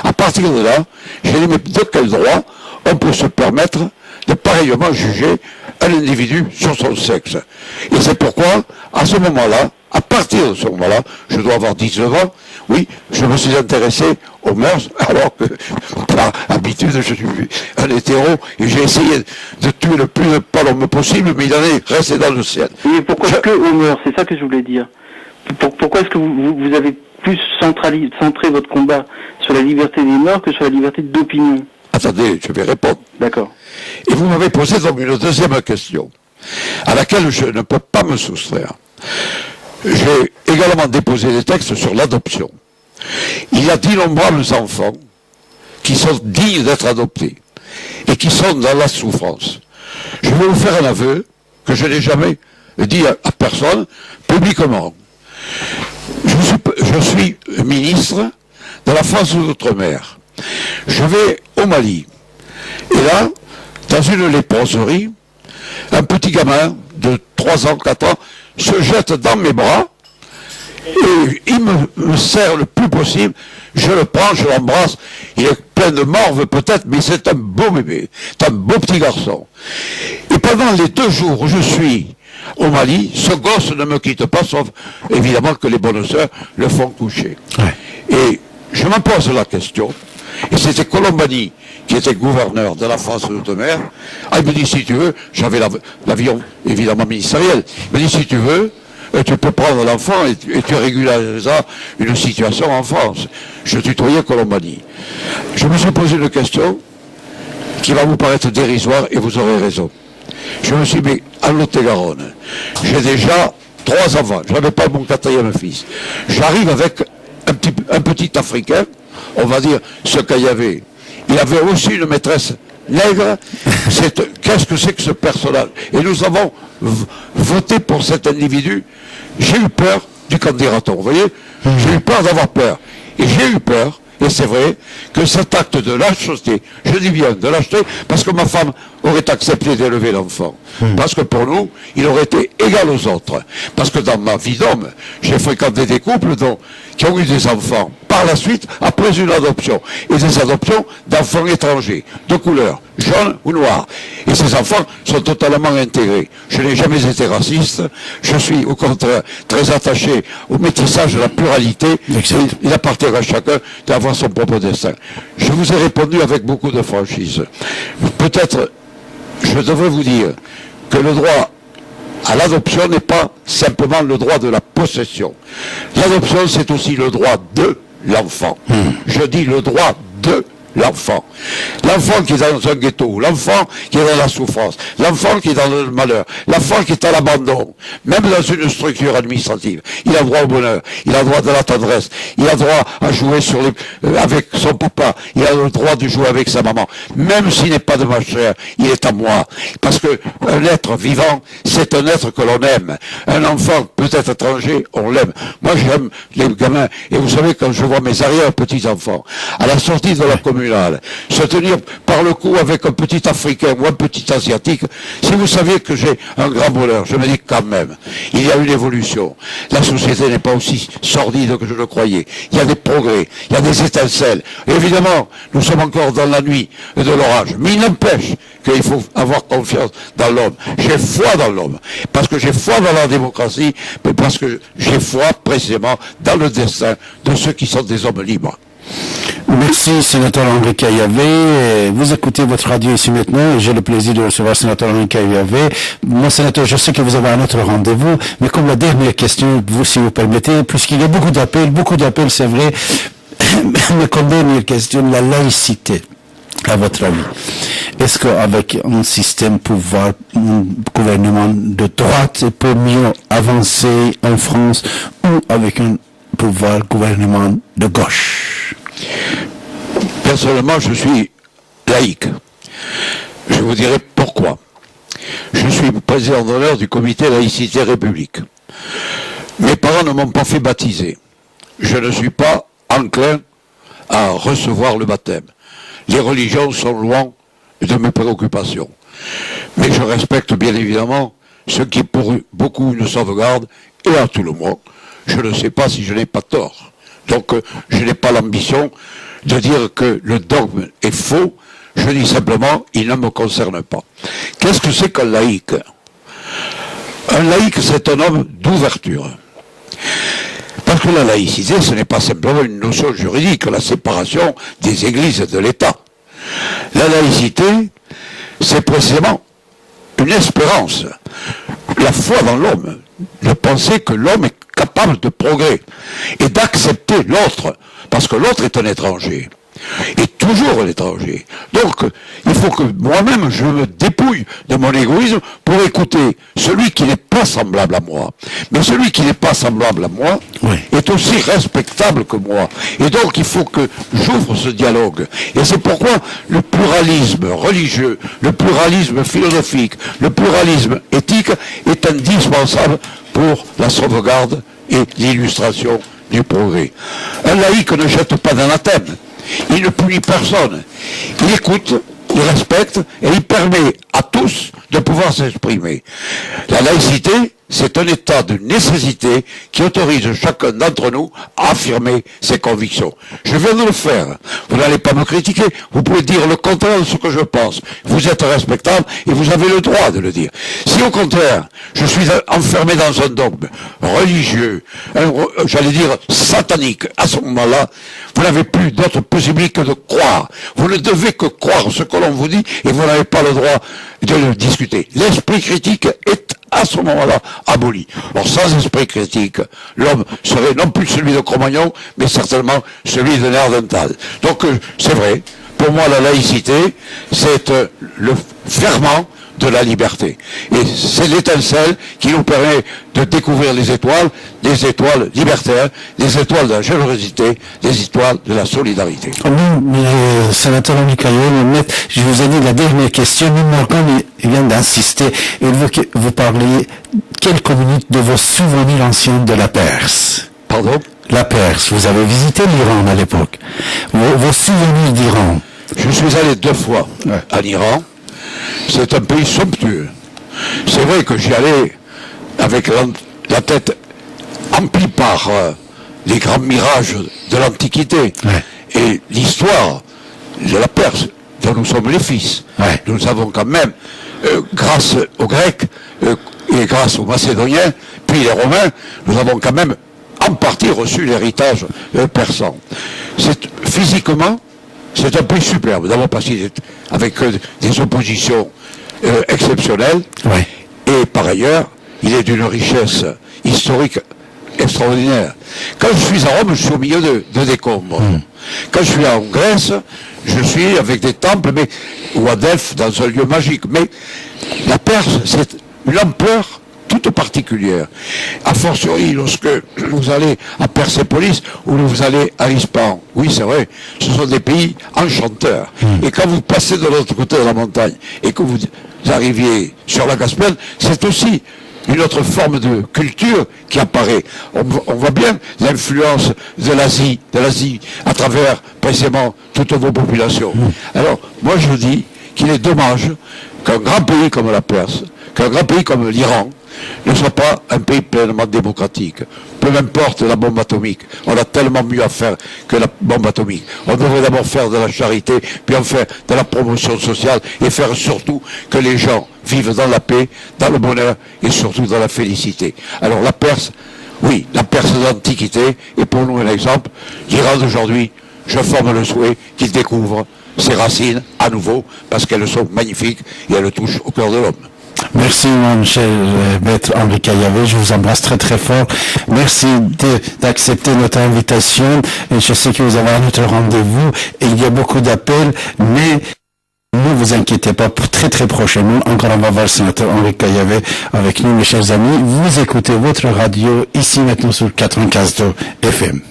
À partir de là, j'ai dit, mais de quel droit on peut se permettre de pareillement juger un individu sur son sexe? Et c'est pourquoi, à ce moment-là, à partir de ce moment-là, je dois avoir 19 ans, oui, je me suis intéressé aux mœurs, alors que, par habitude, je suis un hétéro, et j'ai essayé de tuer le plus de palommes possible, mais il en est resté dans le ciel. Et pourquoi est-ce que aux mœurs? C'est ça que je voulais dire. Pourquoi est-ce que vous avez plus centré votre combat sur la liberté des mœurs que sur la liberté d'opinion? Attendez, je vais répondre. D'accord. Et vous m'avez posé donc une deuxième question, à laquelle je ne peux pas me soustraire. J'ai également déposé des textes sur l'adoption. Il y a d'innombrables enfants qui sont dignes d'être adoptés et qui sont dans la souffrance. Je vais vous faire un aveu que je n'ai jamais dit à personne publiquement. Je suis ministre de la France de l'Outre-mer. Je vais au Mali. Et là, dans une léproserie, un petit gamin de 3 ans, 4 ans, se jette dans mes bras et il me serre le plus possible. Je le prends, je l'embrasse. Il est plein de morve peut-être, mais c'est un beau bébé. C'est un beau petit garçon. Et pendant les 2 jours où je suis au Mali, ce gosse ne me quitte pas, sauf évidemment que les bonnes sœurs le font coucher. Ouais. Et je me pose la question, et c'était Colombani qui était gouverneur de la France de l'Outre-mer. Ah, il me dit, si tu veux, j'avais l'avion évidemment ministériel, il me dit, si tu veux, tu peux prendre l'enfant et tu régulariseras une situation en France. Je tutoyais Colombani. Je me suis posé une question qui va vous paraître dérisoire et vous aurez raison. Je me suis mis à Lot-et-Garonne. J'ai déjà 3 enfants. Je n'avais pas mon 4e fils. J'arrive avec un petit Africain, on va dire ce qu'il y avait. Il avait aussi une maîtresse nègre. Qu'est-ce que c'est que ce personnage? Et nous avons voté pour cet individu. J'ai eu peur du candidaton, vous voyez? J'ai eu peur d'avoir peur. Et j'ai eu peur, et c'est vrai, que cet acte de lâcheté, je dis bien de lâcheté, parce que ma femme aurait accepté d'élever l'enfant. Parce que pour nous, il aurait été égal aux autres. Parce que dans ma vie d'homme, j'ai fréquenté des couples qui ont eu des enfants par la suite, après une adoption. Et des adoptions d'enfants étrangers, de couleur, jaune ou noir. Et ces enfants sont totalement intégrés. Je n'ai jamais été raciste. Je suis au contraire très attaché au métissage de la pluralité. Il appartient à chacun d'avoir son propre destin. Je vous ai répondu avec beaucoup de franchise. Peut-être, je devrais vous dire que le droit à l'adoption n'est pas simplement le droit de la possession. L'adoption, c'est aussi le droit de l'enfant. Je dis le droit de l'enfant. L'enfant qui est dans un ghetto, l'enfant qui est dans la souffrance, l'enfant qui est dans le malheur, l'enfant qui est à l'abandon, même dans une structure administrative, il a droit au bonheur, il a droit de la tendresse, il a droit à jouer avec son papa, il a le droit de jouer avec sa maman, même s'il n'est pas de ma chair, il est à moi. Parce que un être vivant, c'est un être que l'on aime. Un enfant peut-être étranger, on l'aime. Moi j'aime les gamins, et vous savez, quand je vois mes arrière-petits-enfants, à la sortie de la commune, se tenir par le cou avec un petit Africain ou un petit Asiatique, si vous saviez que j'ai un grand bonheur, je me dis quand même, il y a une évolution. La société n'est pas aussi sordide que je le croyais. Il y a des progrès, il y a des étincelles. Et évidemment, nous sommes encore dans la nuit de l'orage. Mais il n'empêche qu'il faut avoir confiance dans l'homme. J'ai foi dans l'homme. Parce que j'ai foi dans la démocratie, mais parce que j'ai foi précisément dans le destin de ceux qui sont des hommes libres. Merci, sénateur Henri Caillavé. Vous écoutez votre radio ici maintenant et j'ai le plaisir de recevoir sénateur Henri Caillavé. Mon sénateur, je sais que vous avez un autre rendez-vous, mais comme la dernière question, vous, si vous permettez, puisqu'il y a beaucoup d'appels, c'est vrai, mais comme dernière question, la laïcité. À votre avis, est-ce qu'avec un système un gouvernement de droite peut mieux avancer en France ou avec un gouvernement de gauche? Personnellement, je suis laïque. Je vous dirai pourquoi. Je suis président d'honneur du comité Laïcité République. Mes parents ne m'ont pas fait baptiser. Je ne suis pas enclin à recevoir le baptême. Les religions sont loin de mes préoccupations. Mais je respecte bien évidemment ce qui est pour beaucoup une sauvegarde, et à tout le moins, je ne sais pas si je n'ai pas tort. Donc je n'ai pas l'ambition de dire que le dogme est faux. Je dis simplement, il ne me concerne pas. Qu'est-ce que c'est qu'un laïc? Un laïc, c'est un homme d'ouverture. Parce que la laïcité, ce n'est pas simplement une notion juridique, la séparation des églises et de l'État. La laïcité, c'est précisément une espérance, la foi dans l'homme, de penser que l'homme est capable de progrès et d'accepter l'autre, parce que l'autre est un étranger. Et toujours un étranger. Donc, il faut que moi-même, je me dépouille de mon égoïsme pour écouter celui qui n'est pas semblable à moi. Mais celui qui n'est pas semblable à moi est aussi respectable que moi. Et donc, il faut que j'ouvre ce dialogue. Et c'est pourquoi le pluralisme religieux, le pluralisme philosophique, le pluralisme éthique est indispensable pour la sauvegarde et l'illustration du progrès. Un laïc ne jette pas d'anathème. Il ne punit personne. Il écoute, il respecte et il permet à tous de pouvoir s'exprimer. La laïcité, c'est un état de nécessité qui autorise chacun d'entre nous à affirmer ses convictions. Je viens de le faire. Vous n'allez pas me critiquer. Vous pouvez dire le contraire de ce que je pense. Vous êtes respectable et vous avez le droit de le dire. Si au contraire, je suis enfermé dans un dogme religieux, j'allais dire satanique, à ce moment-là, vous n'avez plus d'autre possibilité que de croire. Vous ne devez que croire ce que l'on vous dit et vous n'avez pas le droit de le discuter. L'esprit critique est à ce moment-là aboli. Alors sans esprit critique, l'homme serait non plus celui de Cro-Magnon, mais certainement celui de Néandertal. Donc c'est vrai, pour moi la laïcité, c'est le ferment de la liberté. Et c'est l'étincelle qui nous permet de découvrir les étoiles libertaires, les étoiles de la générosité, les étoiles de la solidarité. Oui, sénateur Henri Caillot, je vous ai dit la dernière question, Morgan vient d'insister, il veut que vous parliez quelques minutes de vos souvenirs anciens de la Perse. Pardon? La Perse, vous avez visité l'Iran à l'époque. Vos souvenirs d'Iran. Je suis allé 2 fois en Iran. C'est un pays somptueux. C'est vrai que j'y allais avec la tête emplie par les grands mirages de l'Antiquité et l'histoire de la Perse, dont nous sommes les fils. Nous avons quand même, grâce aux Grecs et grâce aux Macédoniens, puis les Romains, nous avons quand même en partie reçu l'héritage persan. Physiquement, c'est un pays superbe. D'abord parce qu'il est avec des oppositions exceptionnelles. Et par ailleurs, il est d'une richesse historique extraordinaire. Quand je suis à Rome, je suis au milieu de décombres. Quand je suis en Grèce, je suis avec des temples, ou à Delphes, dans un lieu magique. Mais la Perse, c'est une ampleur toute particulière. A fortiori, lorsque vous allez à Persépolis ou vous allez à Ispahan. Oui, c'est vrai, ce sont des pays enchanteurs. Et quand vous passez de l'autre côté de la montagne et que vous arriviez sur la Gaspène, c'est aussi une autre forme de culture qui apparaît. On voit bien l'influence de l'Asie à travers précisément toutes vos populations. Alors, moi je dis qu'il est dommage qu'un grand pays comme la Perse, qu'un grand pays comme l'Iran, ne soit pas un pays pleinement démocratique. Peu importe la bombe atomique, on a tellement mieux à faire que la bombe atomique. On devrait d'abord faire de la charité, puis en faire de la promotion sociale, et faire surtout que les gens vivent dans la paix, dans le bonheur, et surtout dans la félicité. Alors la Perse, oui, la Perse de l'Antiquité est pour nous un exemple. L'Iran d'aujourd'hui, je forme le souhait qu'il découvre ses racines à nouveau, parce qu'elles sont magnifiques et elles touchent au cœur de l'homme. Merci, mon cher maître Henri Caillavet, je vous embrasse très très fort. Merci d'accepter notre invitation. Et je sais que vous avez un autre rendez-vous et il y a beaucoup d'appels, mais ne vous inquiétez pas, pour très très prochainement, encore on va voir le sénateur Henri Caillavet avec nous, mes chers amis. Vous écoutez votre radio ici maintenant sur 95.2 FM.